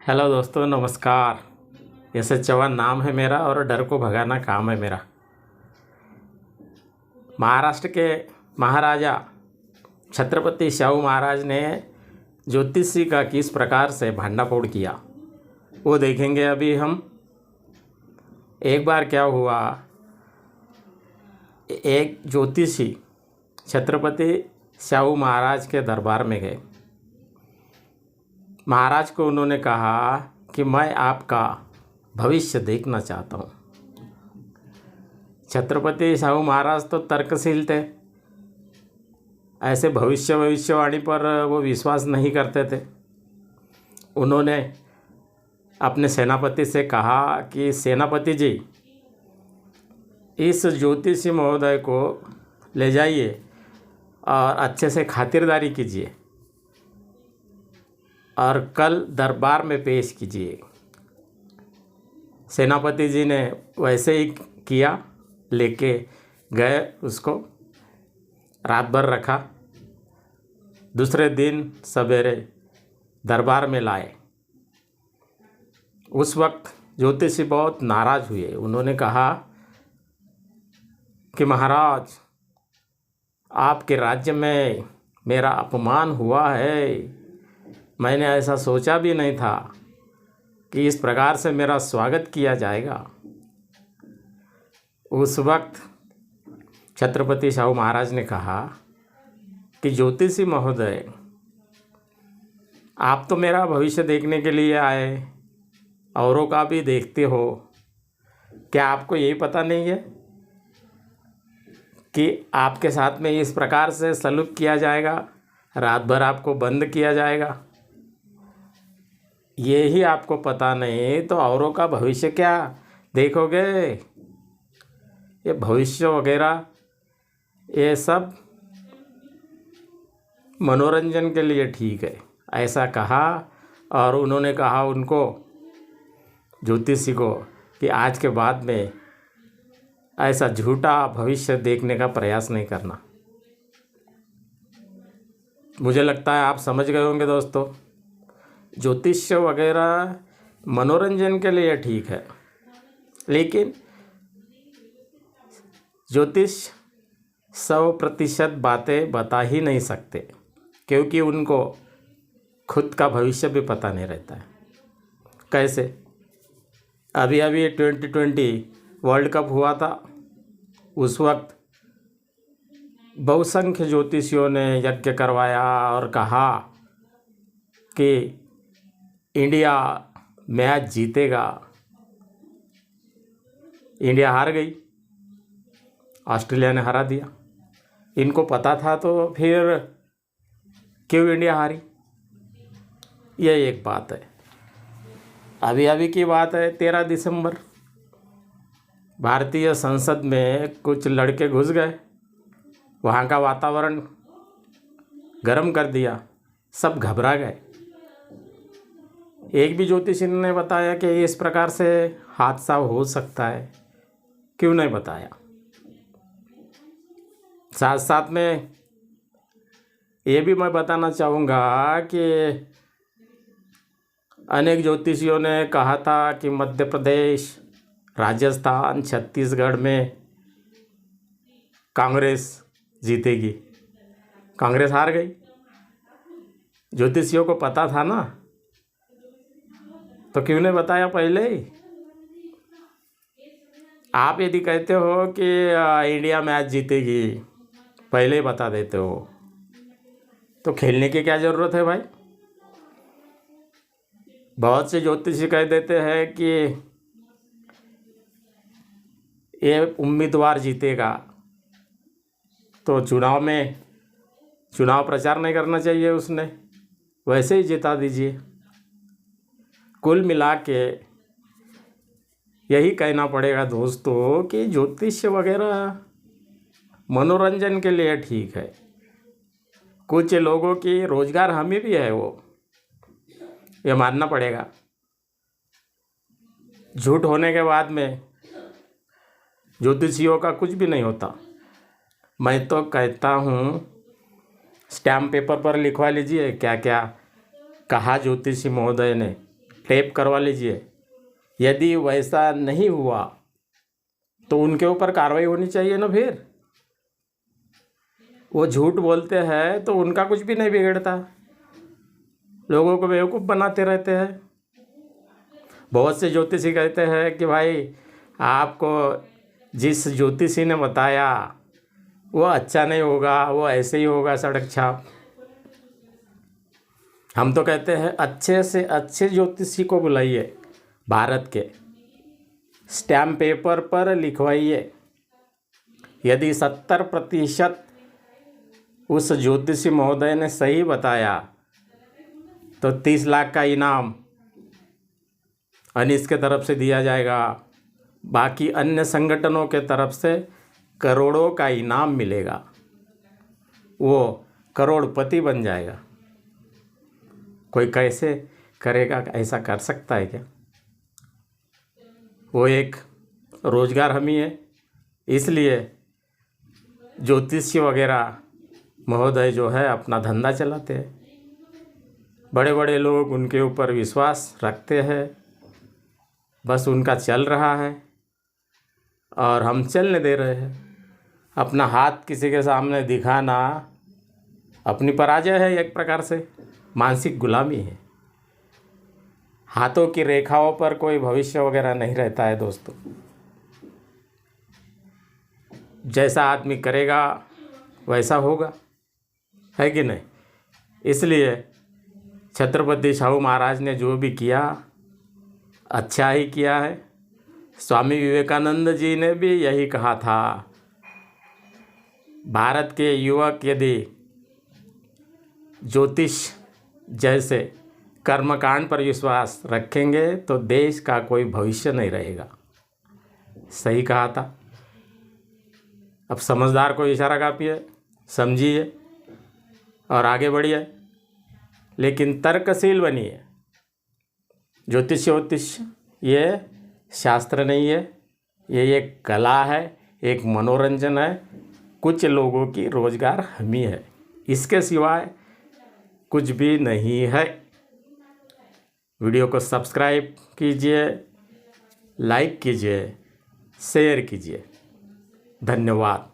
Hello दोस्तों, नमस्कार। यश चौहान नाम है मेरा और डर को भगाना काम है मेरा। महाराष्ट्र के महाराजा छत्रपति शाहू महाराज ने ज्योतिषी का किस प्रकार से भंडाफोड़ किया वो देखेंगे अभी हम। एक बार क्या हुआ, एक ज्योतिषी छत्रपति शाहू महाराज के दरबार में गए। महाराज को उन्होंने कहा कि मैं आपका भविष्य देखना चाहता हूँ। छत्रपति शाहू महाराज तो तर्कशील थे, ऐसे भविष्यवाणी पर वो विश्वास नहीं करते थे। उन्होंने अपने सेनापति से कहा कि सेनापति जी, इस ज्योतिषी महोदय को ले जाइए और अच्छे से खातिरदारी कीजिए और कल दरबार में पेश कीजिए। सेनापति जी ने वैसे ही किया, लेके गए, उसको रात भर रखा। दूसरे दिन सवेरे दरबार में लाए। उस वक्त ज्योतिषी बहुत नाराज़ हुए। उन्होंने कहा कि महाराज, आपके राज्य में मेरा अपमान हुआ है। मैंने ऐसा सोचा भी नहीं था कि इस प्रकार से मेरा स्वागत किया जाएगा। उस वक्त छत्रपति शाहू महाराज ने कहा कि ज्योतिषी महोदय, आप तो मेरा भविष्य देखने के लिए आए, औरों का भी देखते हो। क्या आपको यही पता नहीं है कि आपके साथ में इस प्रकार से सलूक किया जाएगा, रात भर आपको बंद किया जाएगा? ये ही आपको पता नहीं तो औरों का भविष्य क्या देखोगे? ये भविष्य वगैरह ये सब मनोरंजन के लिए ठीक है, ऐसा कहा। और उन्होंने कहा उनको, ज्योतिषी को, कि आज के बाद में ऐसा झूठा भविष्य देखने का प्रयास नहीं करना। मुझे लगता है आप समझ गए होंगे दोस्तों। ज्योतिष वगैरह मनोरंजन के लिए ठीक है, लेकिन ज्योतिष 100% बातें बता ही नहीं सकते, क्योंकि उनको खुद का भविष्य भी पता नहीं रहता है। कैसे? अभी अभी 2020 वर्ल्ड कप हुआ था। उस वक्त बहुसंख्य ज्योतिषियों ने यज्ञ करवाया और कहा कि इंडिया मैच जीतेगा। इंडिया हार गई, ऑस्ट्रेलिया ने हरा दिया। इनको पता था तो फिर क्यों इंडिया हारी? यह एक बात है। अभी अभी की बात है, 13 दिसंबर भारतीय संसद में कुछ लड़के घुस गए, वहाँ का वातावरण गर्म कर दिया, सब घबरा गए। एक भी ज्योतिषी ने बताया कि इस प्रकार से हादसा हो सकता है, क्यों नहीं बताया? साथ साथ में ये भी मैं बताना चाहूँगा कि अनेक ज्योतिषियों ने कहा था कि मध्य प्रदेश, राजस्थान, छत्तीसगढ़ में कांग्रेस जीतेगी। कांग्रेस हार गई। ज्योतिषियों को पता था ना, तो क्यों नहीं बताया पहले ही? आप यदि कहते हो कि इंडिया मैच जीतेगी, पहले ही बता देते हो, तो खेलने की क्या ज़रूरत है भाई? बहुत से ज्योतिषी कह देते हैं कि ये उम्मीदवार जीतेगा, तो चुनाव प्रचार नहीं करना चाहिए उसने, वैसे ही जिता दीजिए। कुल मिला के यही कहना पड़ेगा दोस्तों कि ज्योतिष वगैरह मनोरंजन के लिए ठीक है। कुछ लोगों की रोजगार हमी भी है, वो ये मानना पड़ेगा। झूठ होने के बाद में ज्योतिषियों का कुछ भी नहीं होता। मैं तो कहता हूँ, स्टैम्प पेपर पर लिखवा लीजिए क्या क्या कहा ज्योतिषी महोदय ने, टेप करवा लीजिए। यदि वैसा नहीं हुआ तो उनके ऊपर कार्रवाई होनी चाहिए ना। फिर वो झूठ बोलते हैं तो उनका कुछ भी नहीं बिगड़ता, लोगों को बेवकूफ़ बनाते रहते हैं। बहुत से ज्योतिषी कहते हैं कि भाई आपको जिस ज्योतिषी ने बताया वो अच्छा नहीं होगा, वो ऐसे ही होगा सड़क छाप। हम तो कहते हैं अच्छे से अच्छे ज्योतिषी को बुलाइए, भारत के स्टैम्प पेपर पर लिखवाइए। यदि 70% उस ज्योतिषी महोदय ने सही बताया तो 30 लाख का इनाम अनीस के तरफ से दिया जाएगा। बाकी अन्य संगठनों के तरफ से करोड़ों का इनाम मिलेगा, वो करोड़पति बन जाएगा। कोई कैसे करेगा? ऐसा कर सकता है क्या? वो एक रोजगार हमी है, इसलिए ज्योतिषी वगैरह महोदय जो है अपना धंधा चलाते हैं। बड़े बड़े लोग उनके ऊपर विश्वास रखते हैं, बस उनका चल रहा है और हम चलने दे रहे हैं। अपना हाथ किसी के सामने दिखाना अपनी पराजय है, एक प्रकार से मानसिक गुलामी है। हाथों की रेखाओं पर कोई भविष्य वगैरह नहीं रहता है दोस्तों। जैसा आदमी करेगा वैसा होगा, है कि नहीं? इसलिए छत्रपति शाहू महाराज ने जो भी किया अच्छा ही किया है। स्वामी विवेकानंद जी ने भी यही कहा था, भारत के युवक यदि ज्योतिष जैसे कर्मकांड पर विश्वास रखेंगे तो देश का कोई भविष्य नहीं रहेगा। सही कहा था। अब समझदार को इशारा काफिए, समझिए और आगे बढ़िए, लेकिन तर्कशील बनिए। ज्योतिष ये शास्त्र नहीं है, ये एक कला है, एक मनोरंजन है, कुछ लोगों की रोजगार हमी है, इसके सिवाय कुछ भी नहीं है। वीडियो को सब्सक्राइब कीजिए, लाइक कीजिए, शेयर कीजिए। धन्यवाद।